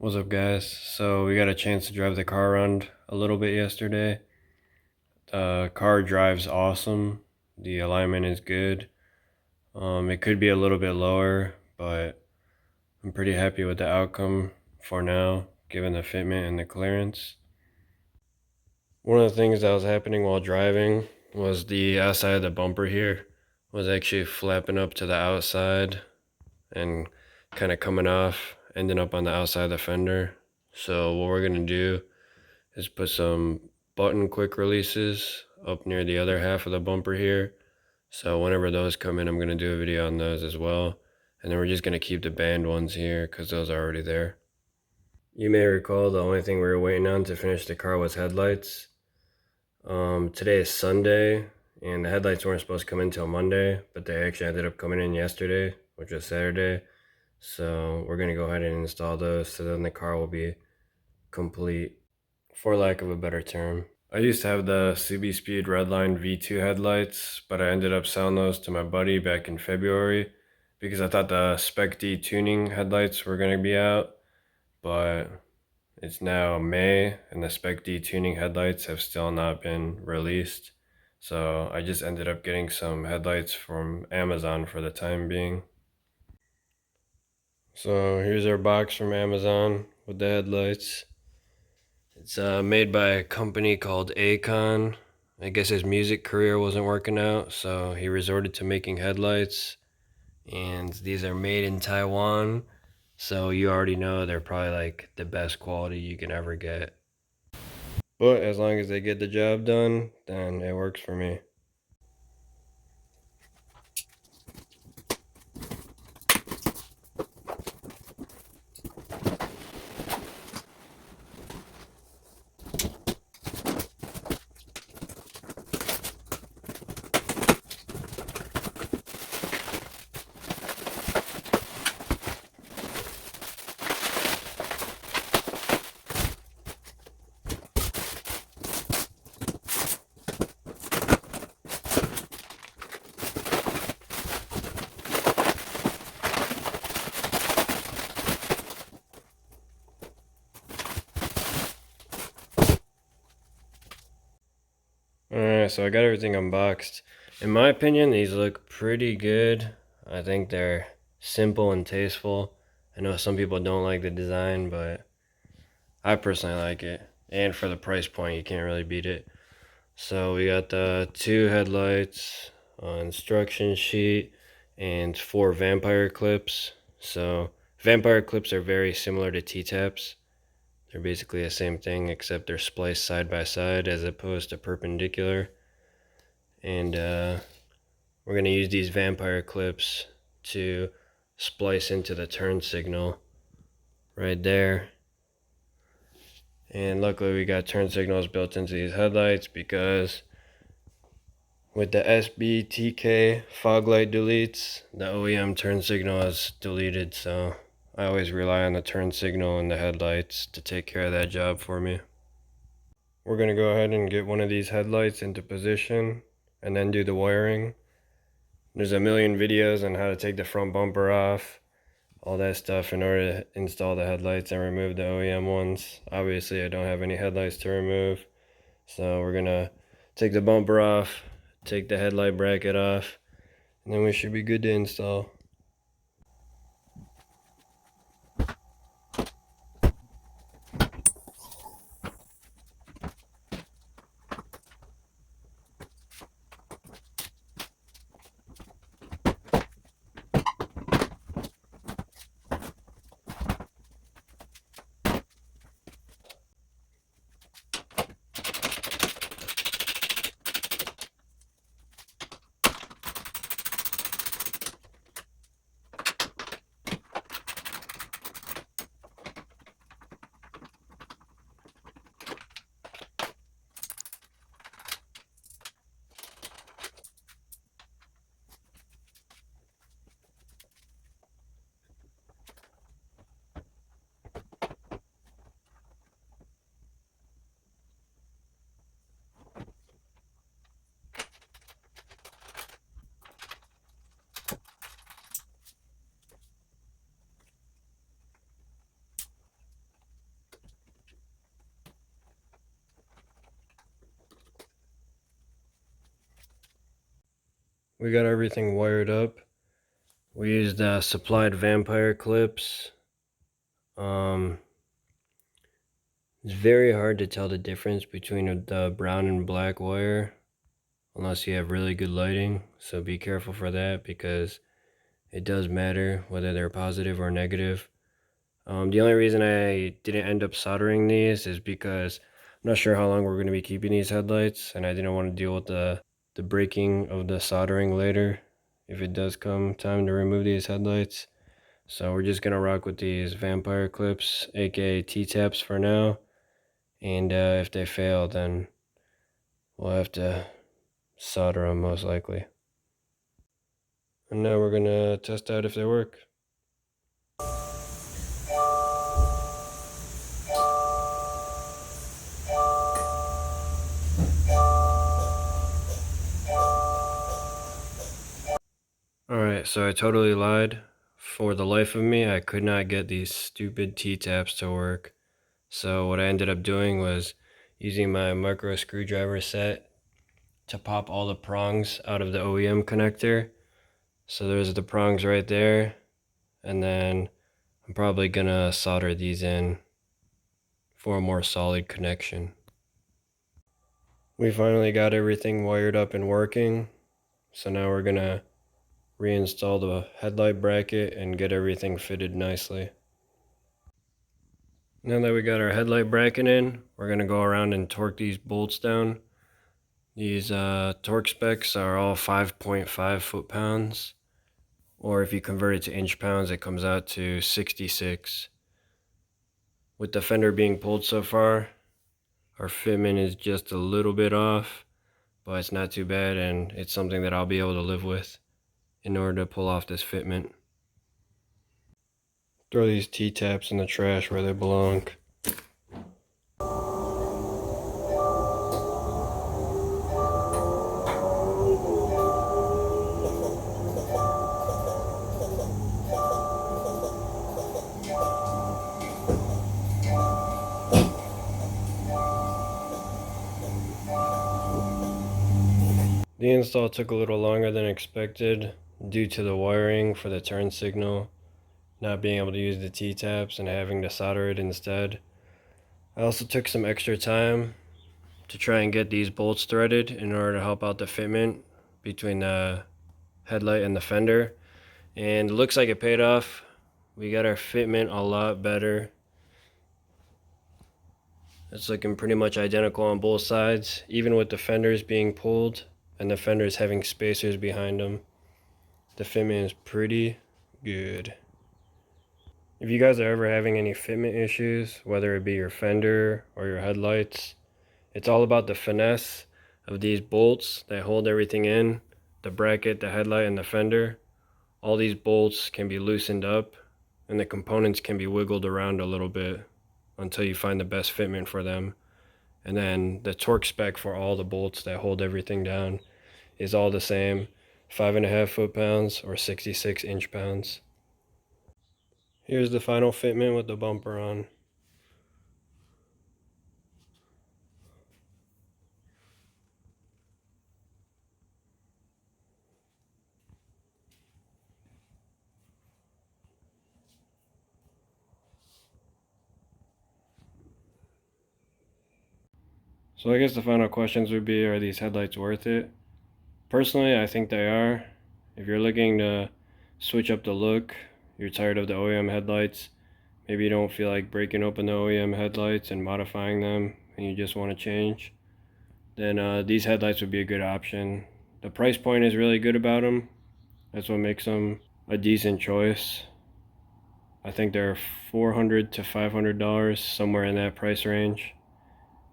What's up, guys? So we got a chance to drive the car around a little bit yesterday. The car drives awesome. The alignment is good. It could be a little bit lower, but I'm pretty happy with the outcome for now, given the fitment and the clearance. One of the things that was happening while driving was the outside of the bumper here was actually flapping up to the outside and kind of coming off, ending up on the outside of the fender. So what we're gonna do is put some button quick releases up near the other half of the bumper here. So whenever those come in, I'm gonna do a video on those as well. And then we're just gonna keep the band ones here because those are already there. You may recall the only thing we were waiting on to finish the car was headlights. Today is Sunday, and the headlights weren't supposed to come in until Monday, but they actually ended up coming in yesterday, which was Saturday. So we're gonna go ahead and install those, so then the car will be complete, for lack of a better term. I used to have the CB Speed Redline V2 headlights, but I ended up selling those to my buddy back in February because I thought the Spec D tuning headlights were gonna be out, but it's now May and the Spec D tuning headlights have still not been released. So I just ended up getting some headlights from Amazon for the time being. So here's our box from Amazon with the headlights. It's made by a company called Acon. I guess his music career wasn't working out, so he resorted to making headlights. And these are made in Taiwan, so you already know they're probably like the best quality you can ever get. But as long as they get the job done, then it works for me. Alright, so I got everything unboxed. In my opinion, these look pretty good. I think they're simple and tasteful. I know some people don't like the design, but I personally like it. And for the price point, you can't really beat it. So we got the 2 headlights, instruction sheet, and 4 vampire clips. So vampire clips are very similar to T-taps. They're basically the same thing, except they're spliced side by side as opposed to perpendicular. And we're going to use these vampire clips to splice into the turn signal right there. And luckily we got turn signals built into these headlights because with the SBTK fog light deletes, the OEM turn signal is deleted, so I always rely on the turn signal and the headlights to take care of that job for me. We're going to go ahead and get one of these headlights into position and then do the wiring. There's a million videos on how to take the front bumper off, all that stuff in order to install the headlights and remove the OEM ones. Obviously I don't have any headlights to remove, so we're going to take the bumper off, take the headlight bracket off, and then we should be good to install. We got everything wired up. We used supplied vampire clips. It's very hard to tell the difference between the brown and black wire unless you have really good lighting, so be careful for that because it does matter whether they're positive or negative. The only reason I didn't end up soldering these is because I'm not sure how long we're going to be keeping these headlights, and I didn't want to deal with the breaking of the soldering later if it does come time to remove these headlights. So we're just going to rock with these vampire clips, aka T-taps for now, and if they fail then we'll have to solder them most likely. And now we're going to test out if they work. Alright, so I totally lied. For the life of me, I could not get these stupid T-taps to work. So what I ended up doing was using my micro screwdriver set to pop all the prongs out of the OEM connector. So there's the prongs right there. And then I'm probably gonna solder these in for a more solid connection. We finally got everything wired up and working. So now we're gonna reinstall the headlight bracket and get everything fitted nicely. Now that we got our headlight bracket in, we're going to go around and torque these bolts down. These torque specs are all 5.5 foot-pounds, or if you convert it to inch-pounds, it comes out to 66. With the fender being pulled so far, our fitment is just a little bit off, but it's not too bad, and it's something that I'll be able to live with in order to pull off this fitment. Throw these T-taps in the trash where they belong. The install took a little longer than expected due to the wiring for the turn signal, not being able to use the T-taps and having to solder it instead. I also took some extra time to try and get these bolts threaded in order to help out the fitment between the headlight and the fender, and it looks like it paid off. We got our fitment a lot better. It's looking pretty much identical on both sides, even with the fenders being pulled and the fenders having spacers behind them. The fitment is pretty good. If you guys are ever having any fitment issues, whether it be your fender or your headlights, it's all about the finesse of these bolts that hold everything in, the bracket, the headlight, and the fender. All these bolts can be loosened up and the components can be wiggled around a little bit until you find the best fitment for them. And then the torque spec for all the bolts that hold everything down is all the same, 5.5 foot-pounds or 66 inch-pounds. Here's the final fitment with the bumper on. So I guess the final questions would be, are these headlights worth it? Personally, I think they are. If you're looking to switch up the look, you're tired of the OEM headlights, maybe you don't feel like breaking open the OEM headlights and modifying them, and you just want to change, then these headlights would be a good option. The price point is really good about them. That's what makes them a decent choice. I think they're $400 to $500, somewhere in that price range.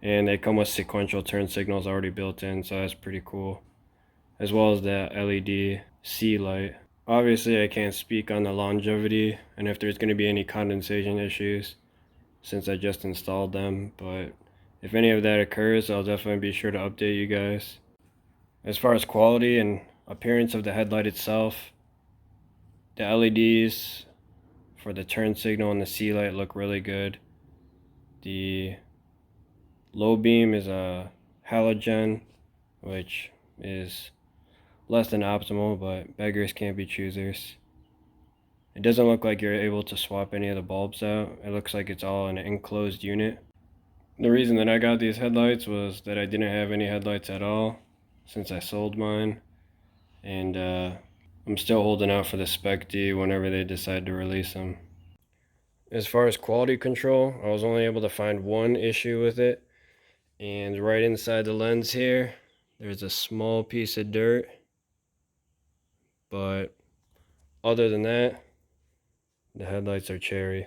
And they come with sequential turn signals already built in, so that's pretty cool. As well as the LED C light. Obviously, I can't speak on the longevity and if there's going to be any condensation issues since I just installed them, but if any of that occurs, I'll definitely be sure to update you guys. As far as quality and appearance of the headlight itself, the LEDs for the turn signal and the C light look really good. The low beam is a halogen, which is less than optimal, but beggars can't be choosers. It doesn't look like you're able to swap any of the bulbs out. It looks like it's all in an enclosed unit. The reason that I got these headlights was that I didn't have any headlights at all since I sold mine. And I'm still holding out for the Spec D whenever they decide to release them. As far as quality control, I was only able to find one issue with it. And right inside the lens here, there's a small piece of dirt. But other than that, the headlights are cherry.